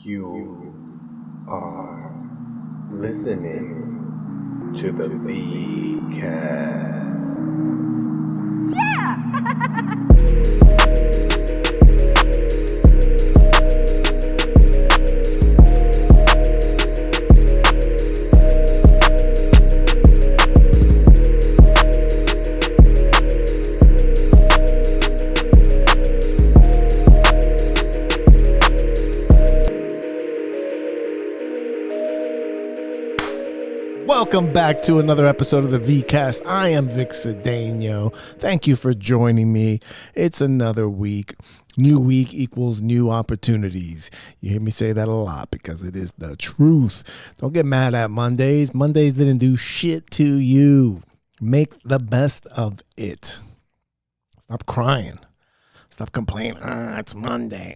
You are listening to the VCast. Welcome back to another episode of the VCast. I am Vic Cedeno. Thank you for joining me. It's another week. New week equals new opportunities. You hear me say that a lot because it is the truth. Don't get mad at Mondays. Mondays didn't do shit to you. Make the best of it. Stop crying. Stop complaining. It's Monday.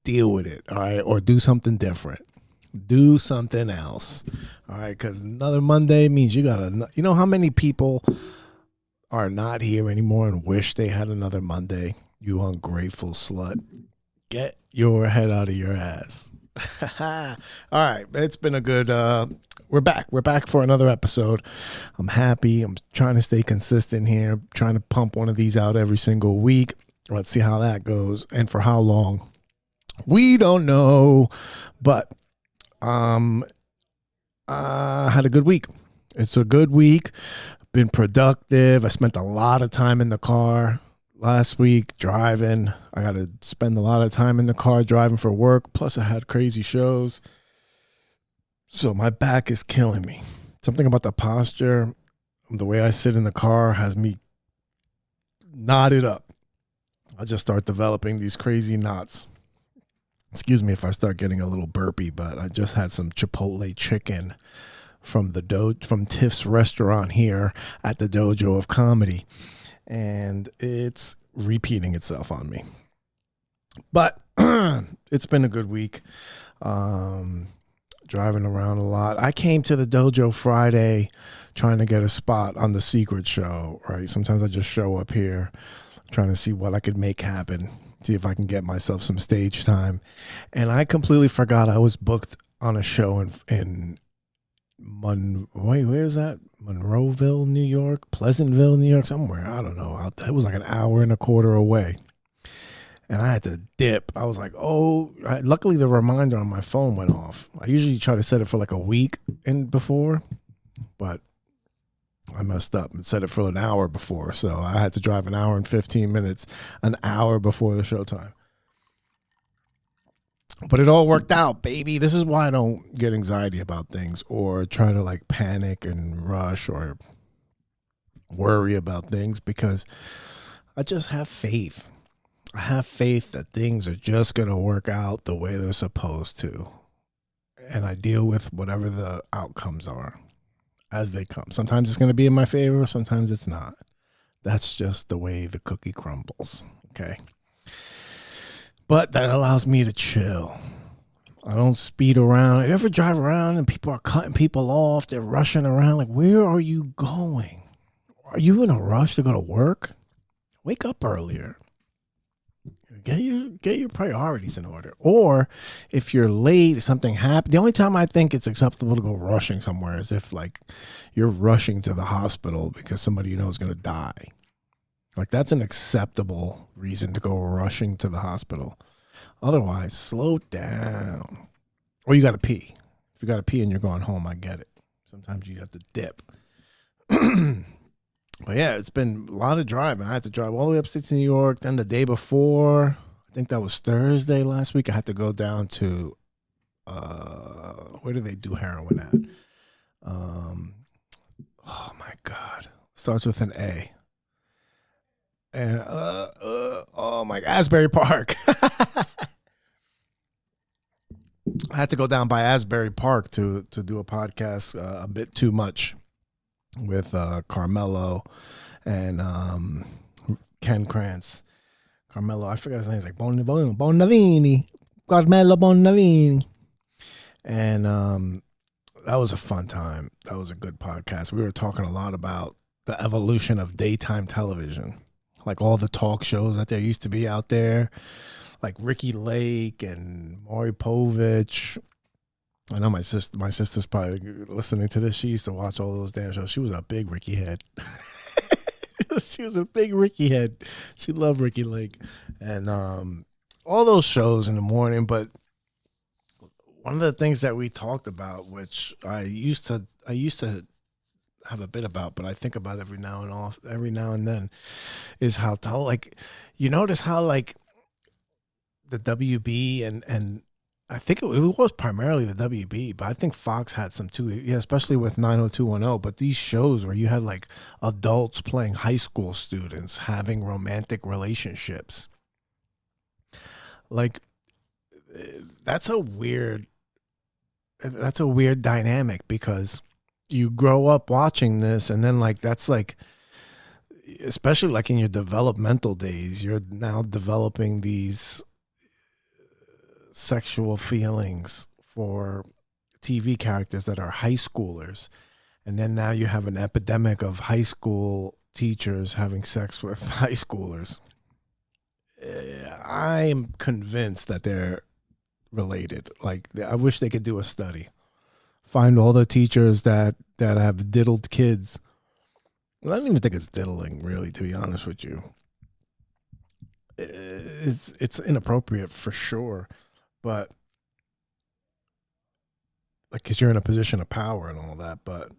Deal with it, all right? Or do something different. Do something else, all right? Because another Monday means you know how many people are not here anymore and wish they had another Monday? You ungrateful slut. Get your head out of your ass. All right, it's been a good, we're back for another episode. I'm happy. I'm trying to stay consistent here, trying to pump one of these out every single week. Let's see how that goes and for how long. We don't know, but I had a good week. It's a good week. Been productive. I spent a lot of time in the car last week driving. I got to spend a lot of time in the car driving for work. Plus I had crazy shows. So my back is killing me. Something about the posture, the way I sit in the car has me knotted up. I just start developing these crazy knots. Excuse me if I start getting a little burpy, but I just had some Chipotle chicken from Tiff's restaurant here at the Dojo of Comedy, and it's repeating itself on me. But it's been a good week. Driving around a lot. I came to the dojo Friday trying to get a spot on The Secret Show, right? Sometimes I just show up here trying to see what I could make happen. See if I can get myself some stage time. And I completely forgot I was booked on a show in where's that? Monroeville, New York? Pleasantville, New York? Somewhere. I don't know. It was like an hour and a quarter away. And I had to dip. I was like, luckily the reminder on my phone went off. I usually try to set it for like a week before, but I messed up and set it for an hour before. So I had to drive an hour and 15 minutes, an hour before the showtime. But it all worked out, baby. This is why I don't get anxiety about things or try to like panic and rush or worry about things, because I just have faith. I have faith that things are just going to work out the way they're supposed to. And I deal with whatever the outcomes are as they come. Sometimes it's going to be in my favor. Sometimes it's not. That's just the way the cookie crumbles. Okay. But that allows me to chill. I don't speed around. I ever drive around and people are cutting people off. They're rushing around. Like, where are you going? Are you in a rush to go to work? Wake up earlier. Get your priorities in order. Or if you're late, something happened. The only time I think it's acceptable to go rushing somewhere is if like you're rushing to the hospital because somebody you know is going to die. Like that's an acceptable reason to go rushing to the hospital. Otherwise, slow down. Or you got to pee. If you got to pee and you're going home, I get it. Sometimes you have to dip. But yeah, it's been a lot of driving. I had to drive all the way upstate to New York. Then the day before, I think that was Thursday last week, I had to go down to, where do they do heroin at? Oh my God. Starts with an A. And, oh my, Asbury Park. I had to go down by Asbury Park to do a podcast a bit too much with Carmelo and Ken Krantz. Carmelo, I forgot his name. It's like Bonavini. Carmelo Bonavini. And that was a fun time. That was a good podcast. We were talking a lot about the evolution of daytime television. Like all the talk shows that there used to be out there. like Ricky Lake and Maury Povich. I know my sister's probably listening to this. She used to watch all those damn shows. She was a big Ricky head. She was a big Ricky head. She loved Ricky Lake and all those shows in the morning. But one of the things that we talked about, which I used to have a bit about, but I think about every now and then, is how like you notice how like the WB and I think it was primarily the WB, but I think Fox had some too, yeah, especially with 90210. But these shows where you had like adults playing high school students having romantic relationships, like that's a weird dynamic because you grow up watching this and then like that's like, especially like in your developmental days, you're now developing these sexual feelings for TV characters that are high schoolers. And then now you have an epidemic of high school teachers having sex with high schoolers. I'm convinced that they're related. Like, I wish they could do a study. Find all the teachers that have diddled kids. Well, I don't even think it's diddling, really, to be honest with you. It's inappropriate for sure. But like, because you're in a position of power and all that, but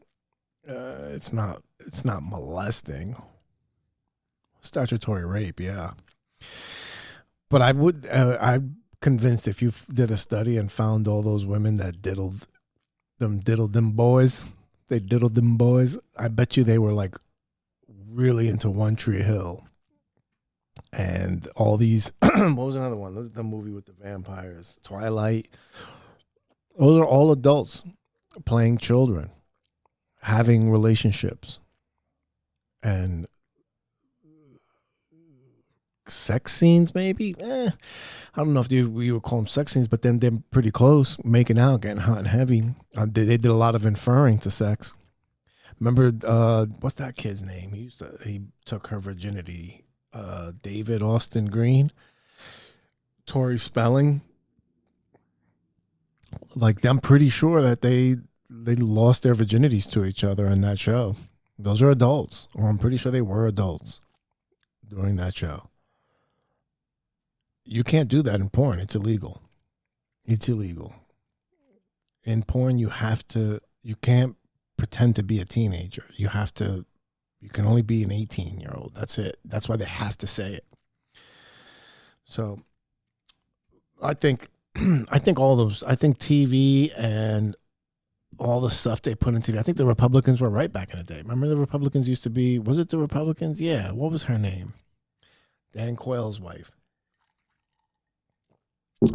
it's not molesting. Statutory rape, yeah. But I'm convinced if you did a study and found all those women that diddled them boys, I bet you they were like really into One Tree Hill. And all these, what was another one? The movie with the vampires, Twilight. Those are all adults playing children, having relationships, and sex scenes. Maybe, I don't know if we would call them sex scenes, but then they're pretty close, making out, getting hot and heavy. They did a lot of inferring to sex. Remember, what's that kid's name? He took her virginity. David Austin Green, Tori Spelling. Like, I'm pretty sure that they lost their virginities to each other in that show. Those are adults, or I'm pretty sure they were adults during that show. You can't do that in porn. It's illegal. It's illegal. In porn, you can't pretend to be a teenager. You can only be an 18-year-old. That's it. That's why they have to say it. So I think TV and all the stuff they put into TV. I think the Republicans were right back in the day. Remember the Republicans used to be, was it the Republicans? Yeah. What was her name? Dan Quayle's wife.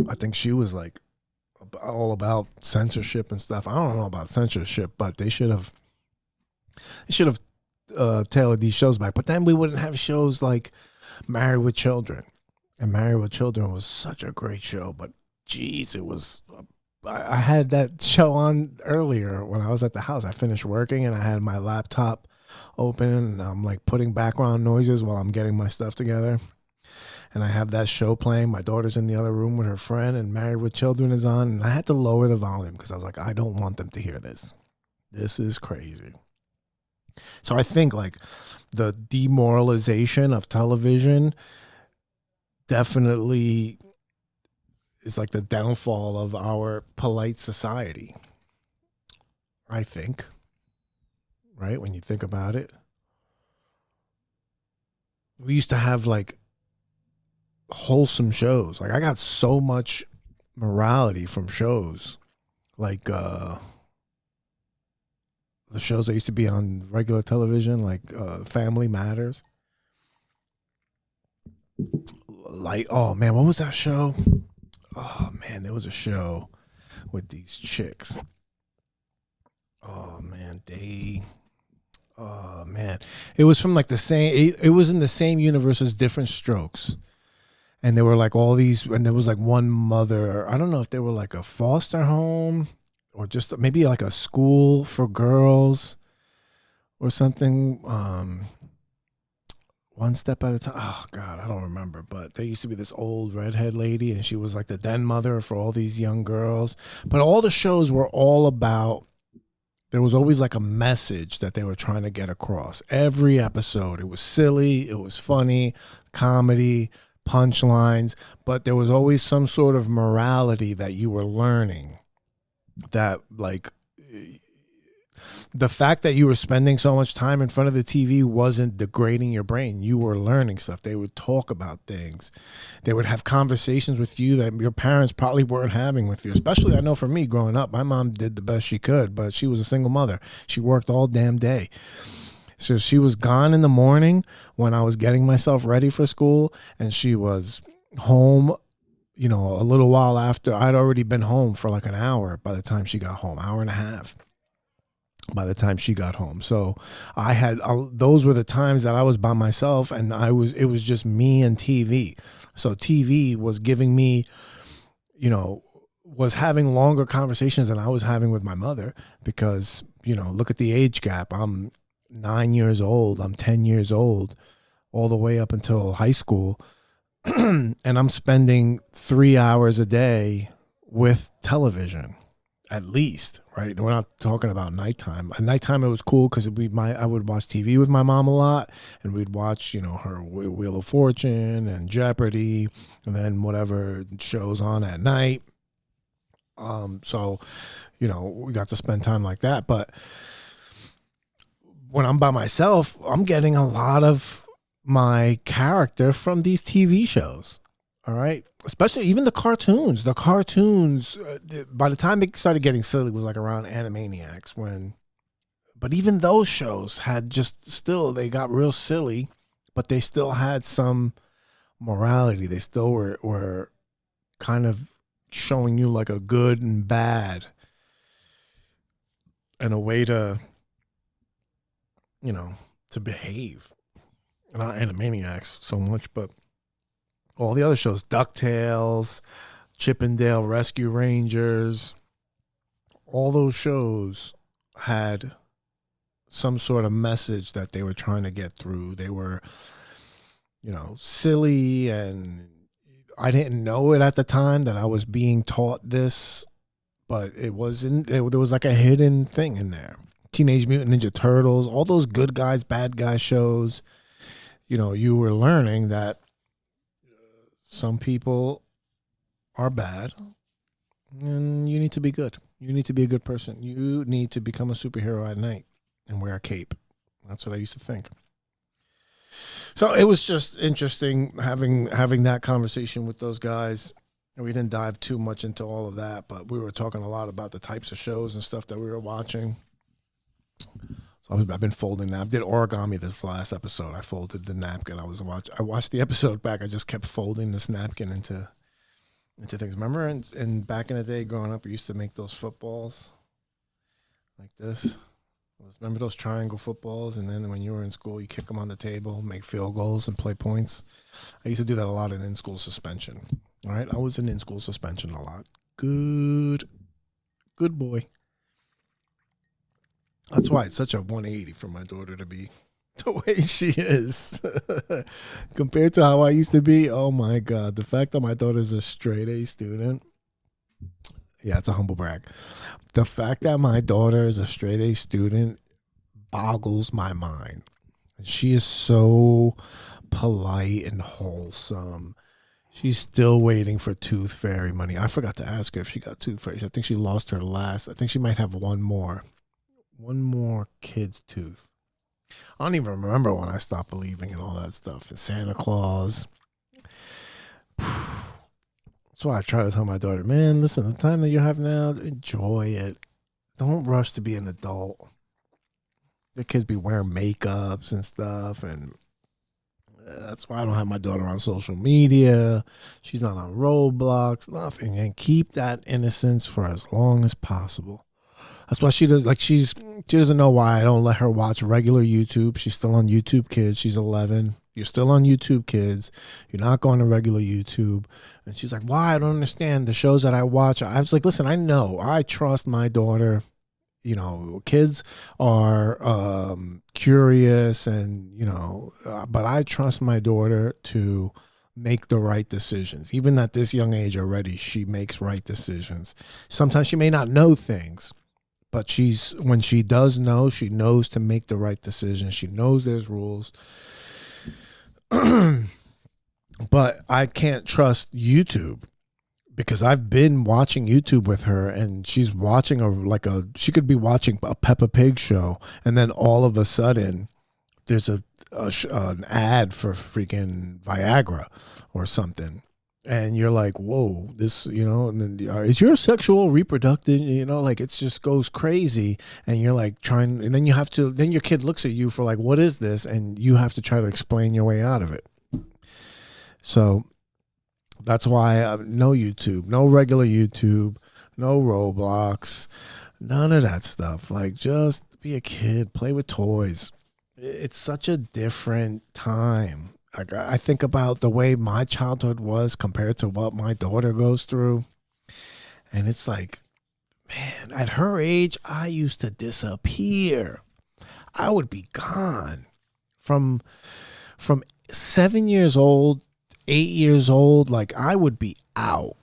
I think she was like all about censorship and stuff. I don't know about censorship, but they should have tailored these shows back. But then we wouldn't have shows like Married with Children. And Married with Children was such a great show. But geez, it was. I had that show on earlier when I was at the house. I finished working and I had my laptop open and I'm like putting background noises while I'm getting my stuff together. And I have that show playing. My daughter's in the other room with her friend and Married with Children is on. And I had to lower the volume because I was like, I don't want them to hear this. This is crazy. So I think like the demoralization of television definitely is like the downfall of our polite society. I think. Right? When you think about it. We used to have like wholesome shows. Like I got so much morality from shows. Like the shows that used to be on regular television, like Family Matters. Like, oh man, what was that show? Oh man, there was a show with these chicks. Oh man, it was from like the same. It was in the same universe as Different Strokes, and there were like all these, and there was like one mother. I don't know if they were like a foster home or just maybe like a school for girls or something. One Step at a Time. Oh God, I don't remember. But there used to be this old redhead lady, and she was like the den mother for all these young girls. But all the shows were all about. There was always like a message that they were trying to get across. Every episode, it was silly, it was funny, comedy, punchlines, but there was always some sort of morality that you were learning. That like the fact that you were spending so much time in front of the TV wasn't degrading your brain. You were learning stuff. They would talk about things. They would have conversations with you that your parents probably weren't having with you. Especially, I know for me growing up, my mom did the best she could, but she was a single mother. She worked all damn day. So she was gone in the morning when I was getting myself ready for school, and she was home, you know, a little while after. I'd already been home for like an hour by the time she got home, hour and a half. By the time she got home. So I had, those were the times that I was by myself, and it was just me and TV. So TV was giving me, you know, was having longer conversations than I was having with my mother, because, you know, look at the age gap. I'm 9 years old. I'm 10 years old, all the way up until high school. And I'm spending 3 hours a day with television. At least, right? We're not talking about nighttime. At nighttime, it was cool because I would watch TV with my mom a lot, and we'd watch, you know, her Wheel of Fortune and Jeopardy, and then whatever shows on at night. So, you know, we got to spend time like that. But when I'm by myself, I'm getting a lot of my character from these TV shows. All right. Especially even the cartoons. The cartoons, by the time it started getting silly, was like around Animaniacs but even those shows had they got real silly, but they still had some morality. They still were kind of showing you like a good and bad and a way to, you know, to behave. Not Animaniacs so much, but all the other shows, DuckTales, Chippendale Rescue Rangers, all those shows had some sort of message that they were trying to get through. They were, you know, silly, and I didn't know it at the time that I was being taught this, but there was like a hidden thing in there. Teenage Mutant Ninja Turtles, all those good guys, bad guys shows, you know, you were learning that some people are bad, and you need to be good. You need to be a good person. You need to become a superhero at night and wear a cape. That's what I used to think. So it was just interesting having that conversation with those guys. And we didn't dive too much into all of that, but we were talking a lot about the types of shows and stuff that we were watching. So I've been folding that. I did origami this last episode. I folded the napkin. I watched the episode back. I just kept folding this napkin into things. Remember in back in the day growing up, we used to make those footballs like this. Remember those triangle footballs? And then when you were in school, you kick them on the table, make field goals, and play points. I used to do that a lot in in-school suspension. All right, I was in in-school suspension a lot. Good boy. That's why it's such a 180 for my daughter to be the way she is. Compared to how I used to be, oh my God. The fact that my daughter's a straight A student, yeah, it's a humble brag. The fact that my daughter is a straight A student boggles my mind. She is so polite and wholesome. She's still waiting for tooth fairy money. I forgot to ask her if she got tooth fairy. I think she lost her last. I think she might have one more kid's tooth. I don't even remember when I stopped believing in all that stuff. And Santa Claus. That's why I try to tell my daughter, man, listen, the time that you have now, enjoy it. Don't rush to be an adult. The kids be wearing makeups and stuff, and that's why I don't have my daughter on social media. She's not on Roblox, nothing. And keep that innocence for as long as possible. That's why she does. Like she doesn't know why I don't let her watch regular YouTube. She's still on YouTube Kids. She's 11. You're still on YouTube Kids. You're not going to regular YouTube. And she's like, why? I don't understand the shows that I watch. I was like, listen, I know. I trust my daughter. You know, kids are curious and, but I trust my daughter to make the right decisions. Even at this young age already, she makes right decisions. Sometimes she may not know things, but when she does know, she knows to make the right decision. She knows there's rules. But I can't trust YouTube because I've been watching YouTube with her, and she's watching she could be watching a Peppa Pig show, and then all of a sudden there's an ad for freaking Viagra or something. And you're like, whoa, this, and then is your sexual reproductive, like it just goes crazy. And you're like and then then your kid looks at you for like, what is this? And you have to try to explain your way out of it. So that's why no YouTube, no regular YouTube, no Roblox, none of that stuff. Like, just be a kid, play with toys. It's such a different time. Like, I think about the way my childhood was compared to what my daughter goes through. And it's like, man, at her age, I used to disappear. I would be gone from 7 years old, 8 years old. Like, I would be out.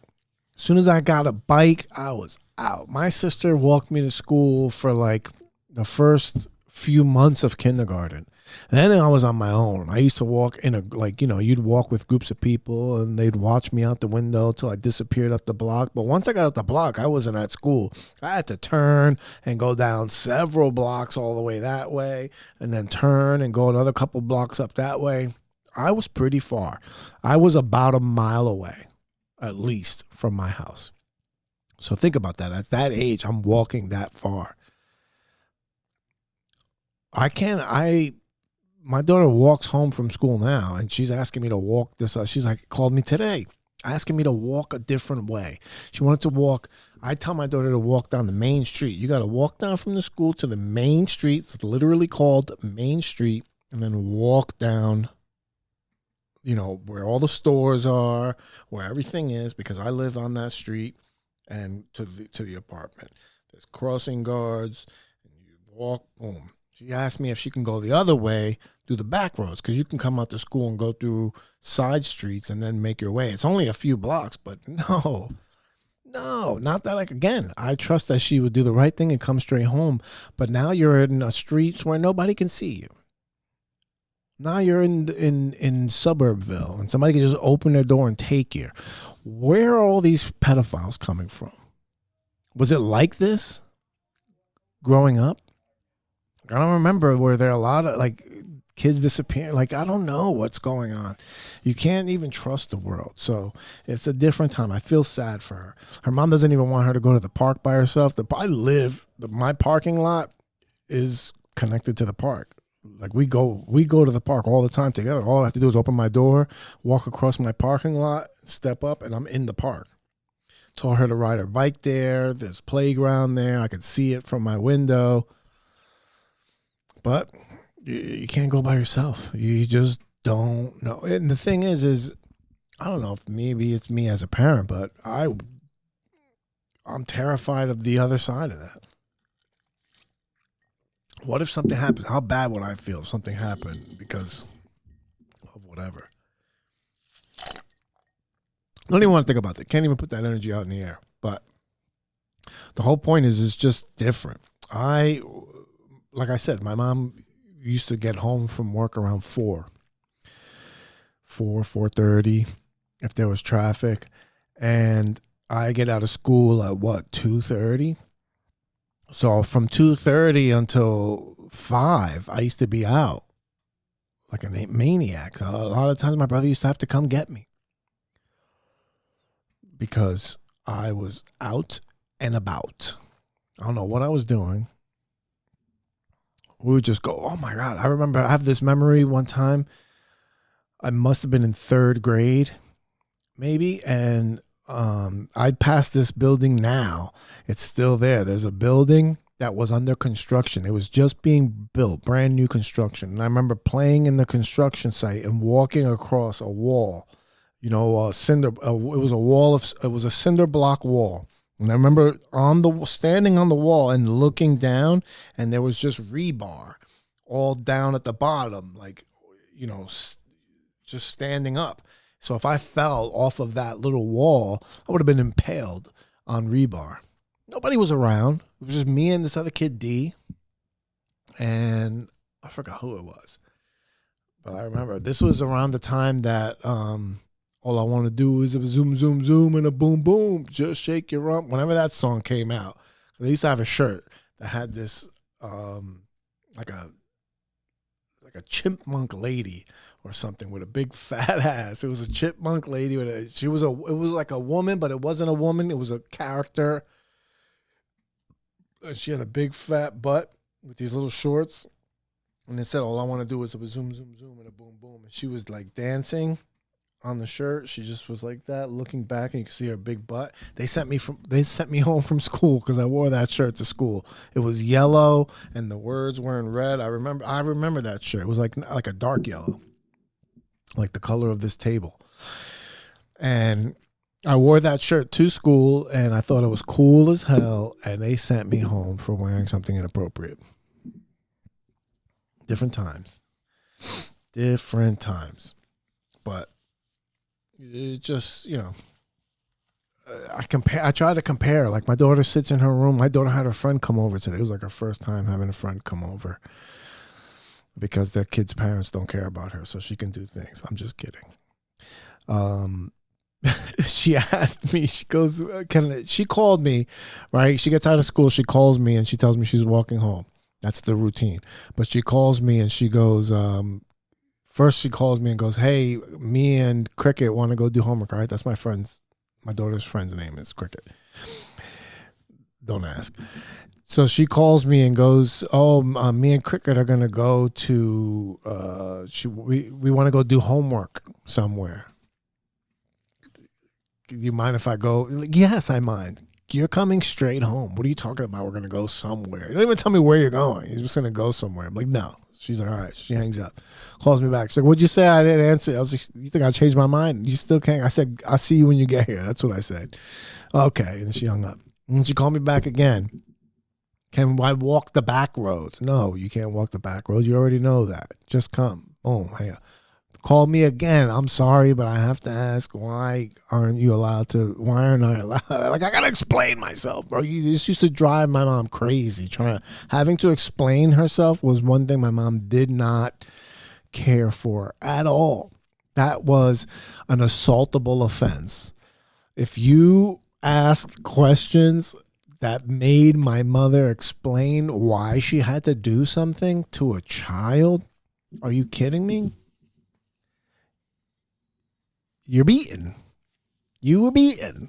As soon as I got a bike, I was out. My sister walked me to school for like the first few months of kindergarten. And then I was on my own. I used to walk you'd walk with groups of people and they'd watch me out the window till I disappeared up the block. But once I got up the block, I wasn't at school. I had to turn and go down several blocks all the way that way, and then turn and go another couple blocks up that way. I was pretty far. I was about a mile away, at least, from my house. So think about that. At that age, I'm walking that far. My daughter walks home from school now, and she's asking me to walk this. She's like, called me today, asking me to walk a different way. She wanted to walk. I tell my daughter to walk down the main street. You got to walk down from the school to the main street. It's literally called Main Street, and then walk down, where all the stores are, where everything is, because I live on that street, and to the apartment. There's crossing guards, and you walk, boom. She asked me if she can go the other way through the back roads, because you can come out to school and go through side streets and then make your way. It's only a few blocks, but no, not that. Like, again, I trust that she would do the right thing and come straight home. But now you're in a streets where nobody can see you. Now you're in Suburbville, and somebody can just open their door and take you. Where are all these pedophiles coming from? Was it like this growing up? I don't remember. Were there a lot of kids disappearing? Like, I don't know what's going on. You can't even trust the world. So it's a different time. I feel sad for her. Her mom doesn't even want her to go to the park by herself. My parking lot is connected to the park. Like, we go to the park all the time together. All I have to do is open my door, walk across my parking lot, step up, and I'm in the park. Told her to ride her bike there. There's playground there. I could see it from my window. But you can't go by yourself. You just don't know. And the thing is I don't know if maybe it's me as a parent, but I'm terrified of the other side of that. What if something happens? How bad would I feel if something happened because of whatever? I don't even want to think about that. Can't even put that energy out in the air. But the whole point is it's just different. Like I said, my mom used to get home from work around 4:30 if there was traffic. And I get out of school at 2:30? So from 2:30 until 5, I used to be out like a maniac. A lot of times my brother used to have to come get me because I was out and about. I don't know what I was doing. We would just go, oh my God. I remember I have this memory one time. I must have been in 3rd grade, maybe. And I passed this building now. It's still there. There's a building that was under construction. It was just being built, brand new construction. And I remember playing in the construction site and walking across a wall, it was a cinder block wall. And I remember standing on the wall and looking down, and there was just rebar all down at the bottom, like, just standing up. So if I fell off of that little wall, I would have been impaled on rebar. Nobody was around. It was just me and this other kid, D, and I forgot who it was. But I remember this was around the time that all I want to do is a zoom, zoom, zoom, and a boom, boom. Just shake your rump. Whenever that song came out, they used to have a shirt that had this like a chipmunk lady or something with a big fat ass. It was a chipmunk lady with it was like a woman, but it wasn't a woman. It was a character. And she had a big fat butt with these little shorts. And it said, all I want to do is a zoom, zoom, zoom, and a boom, boom. And she was like dancing on the shirt. She just was like that, looking back, and you could see her big butt. They sent me home from school because I wore that shirt to school. It was yellow, and the words were in red. I remember that shirt. It was like a dark yellow, like the color of this table. And I wore that shirt to school, and I thought it was cool as hell. And they sent me home for wearing something inappropriate. Different times. But it just, I try to compare. Like, my daughter sits in her room. My daughter had her friend come over today. It was like her first time having a friend come over because their kids' parents don't care about her, so she can do things. I'm just kidding. She asked me, she goes, she called me, right? She gets out of school, she calls me, and she tells me she's walking home. That's the routine. But she calls me and she goes, first she calls me and goes, hey, me and Cricket want to go do homework, all right? That's my daughter's friend's name is Cricket. Don't ask. So she calls me and goes, me and Cricket are going to go to, we want to go do homework somewhere. Do you mind if I go? Like, yes, I mind. You're coming straight home. What are you talking about? We're going to go somewhere. You don't even tell me where you're going. You're just going to go somewhere. I'm like, no. She's like, all right. She hangs up. Calls me back. She's like, what'd you say? I didn't answer. I was like, you think I changed my mind? You still can't? I said, I'll see you when you get here. That's what I said. Okay. And then she hung up. And she called me back again. Can I walk the back roads? No, you can't walk the back roads. You already know that. Just come. Boom. Hey. Call me again. I'm sorry, but I have to ask, why aren't I allowed? Like, I got to explain myself, bro. This used to drive my mom crazy. Having to explain herself was one thing my mom did not care for at all. That was an assaultable offense. If you asked questions that made my mother explain why she had to do something to a child, are you kidding me? You're beaten. You were beaten.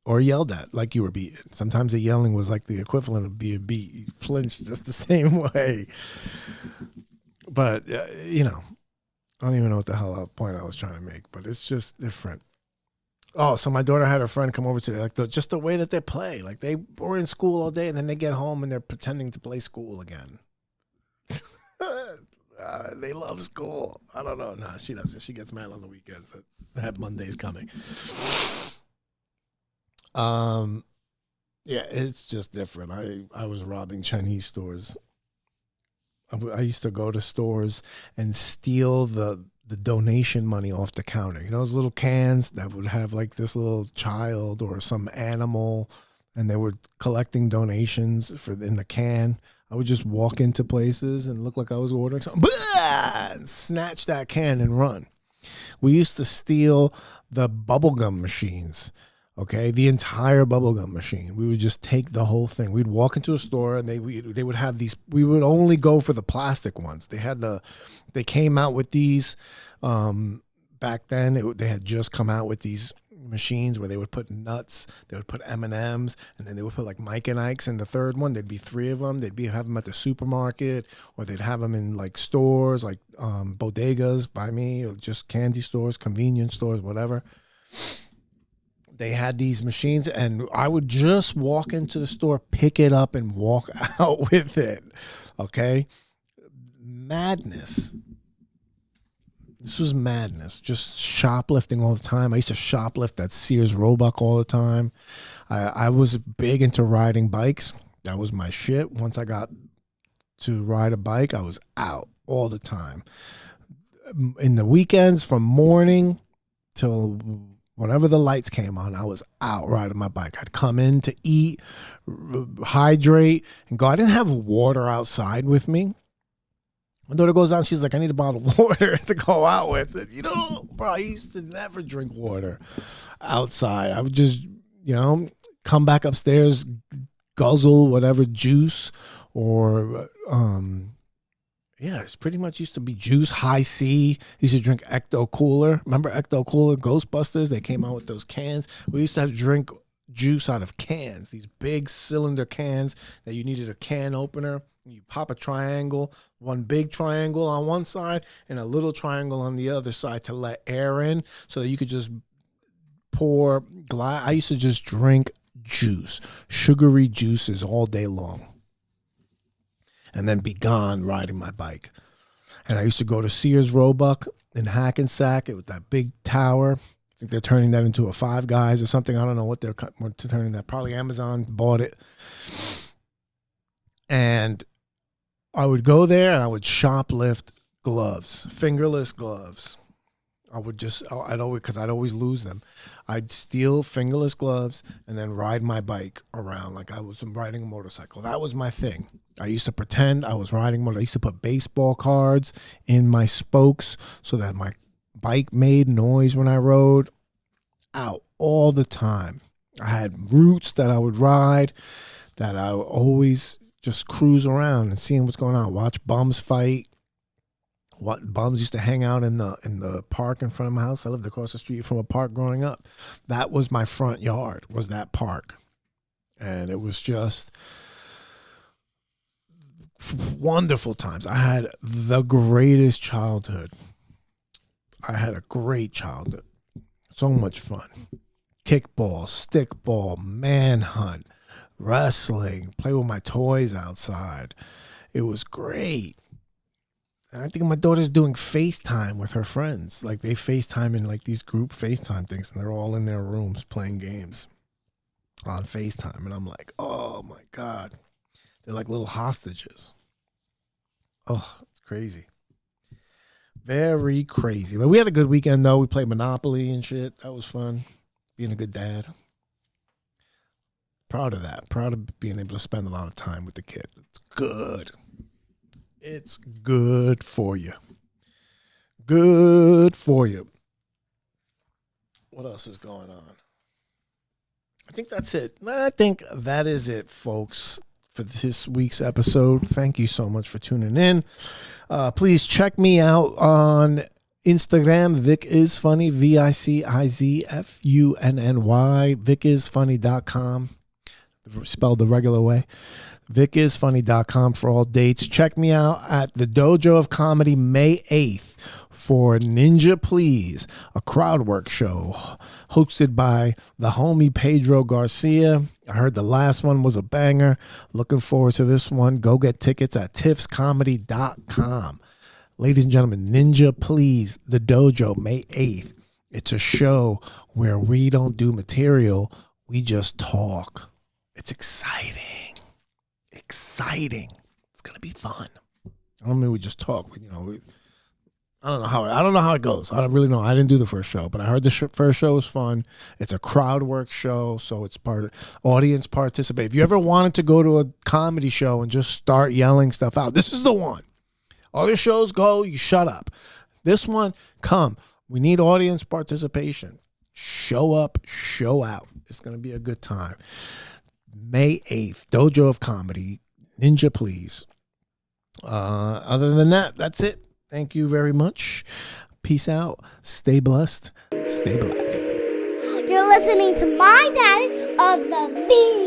Or yelled at like you were beaten. Sometimes the yelling was like the equivalent of being beat. You flinched just the same way. But, I don't even know what the hell point I was trying to make, but it's just different. Oh, so my daughter had her friend come over today. Like, just the way that they play. Like, they were in school all day, and then they get home, and they're pretending to play school again. They love school. I don't know. No, she doesn't. She gets mad on the weekends. That Monday's coming. Yeah, it's just different. I was robbing Chinese stores. I used to go to stores and steal the donation money off the counter. You know, those little cans that would have like this little child or some animal, and they were collecting donations in the can. I would just walk into places and look like I was ordering something, and snatch that can and run. We used to steal the bubblegum machines, okay? The entire bubblegum machine. We would just take the whole thing. We'd walk into a store, and they would have these. We would only go for the plastic ones. They came out with these back then. They had just come out with these machines where they would put nuts, they would put M&Ms, and then they would put like Mike and Ike's in the third one. There'd be 3 of them. Have them at the supermarket, or they'd have them in like stores, like bodegas by me, or just candy stores, convenience stores, whatever. They had these machines, and I would just walk into the store, pick it up, and walk out with it. Okay? Madness. This was madness. Just shoplifting all the time. I used to shoplift at Sears Roebuck all the time. I was big into riding bikes. That was my shit. Once I got to ride a bike, I was out all the time. In the weekends, from morning till whenever the lights came on, I was out riding my bike. I'd come in to eat, hydrate, and go. I didn't have water outside with me. My daughter goes out, she's like, I need a bottle of water to go out with. Bro, I used to never drink water outside. I would just, come back upstairs, guzzle whatever juice or, it's pretty much used to be juice, high C. Used to drink Ecto Cooler. Remember Ecto Cooler, Ghostbusters? They came out with those cans. We used to have to drink juice out of cans, these big cylinder cans that you needed a can opener. You pop a triangle, one big triangle on one side and a little triangle on the other side to let air in so that you could just pour glass. I used to just drink juice, sugary juices all day long, and then be gone riding my bike. And I used to go to Sears Roebuck in Hackensack with that big tower. I think they're turning that into a Five Guys or something. I don't know what they're turning that. Probably Amazon bought it. And I would go there and I would shoplift gloves, fingerless gloves. I'd always lose them. I'd steal fingerless gloves and then ride my bike around like I was riding a motorcycle. That was my thing. I used to pretend I was riding I used to put baseball cards in my spokes so that my bike made noise when I rode. Out all the time. I had routes that I would ride that I would always just cruise around and seeing what's going on. Watch bums fight. What bums used to hang out in the park in front of my house. I lived across the street from a park growing up. That was my front yard, was that park. And it was just wonderful times. I had the greatest childhood. I had a great childhood. So much fun. Kickball, stickball, manhunt, wrestling, play with my toys outside. It was great. And I think my daughter's doing FaceTime with her friends. Like they FaceTime in like these group FaceTime things, and they're all in their rooms playing games on FaceTime. And I'm like, oh my God. They're like little hostages. Oh, it's crazy. Very crazy. But we had a good weekend though. We played Monopoly and shit. That was fun. Being a good dad. Proud of that. Proud of being able to spend a lot of time with the kid. It's good. It's good for you. Good for you. What else is going on? I think that's it. I think that is it, folks, for this week's episode. Thank you so much for tuning in. Please check me out on Instagram, Vic is Funny, VICIZFUNNY, VicIsFunny.com, spelled the regular way. VicIsFunny.com for all dates. Check me out at the Dojo of Comedy May 8th for Ninja Please, a crowd work show hosted by the homie Pedro Garcia. I heard the last one was a banger. Looking forward to this one. Go get tickets at tiffscomedy.com. Ladies and gentlemen, Ninja Please, the Dojo, May 8th. It's a show where we don't do material. We just talk. It's exciting. Exciting. It's going to be fun. I don't mean we just talk. I don't know how it goes. I don't really know. I didn't do the first show, but I heard the first show was fun. It's a crowd work show, so it's audience participate. If you ever wanted to go to a comedy show and just start yelling stuff out, this is the one. Other shows go, you shut up. This one, come. We need audience participation. Show up, show out. It's going to be a good time. May 8th, Dojo of Comedy, Ninja Please. Other than that, that's it. Thank you very much. Peace out. Stay blessed. Stay black. You're listening to my dad of the V.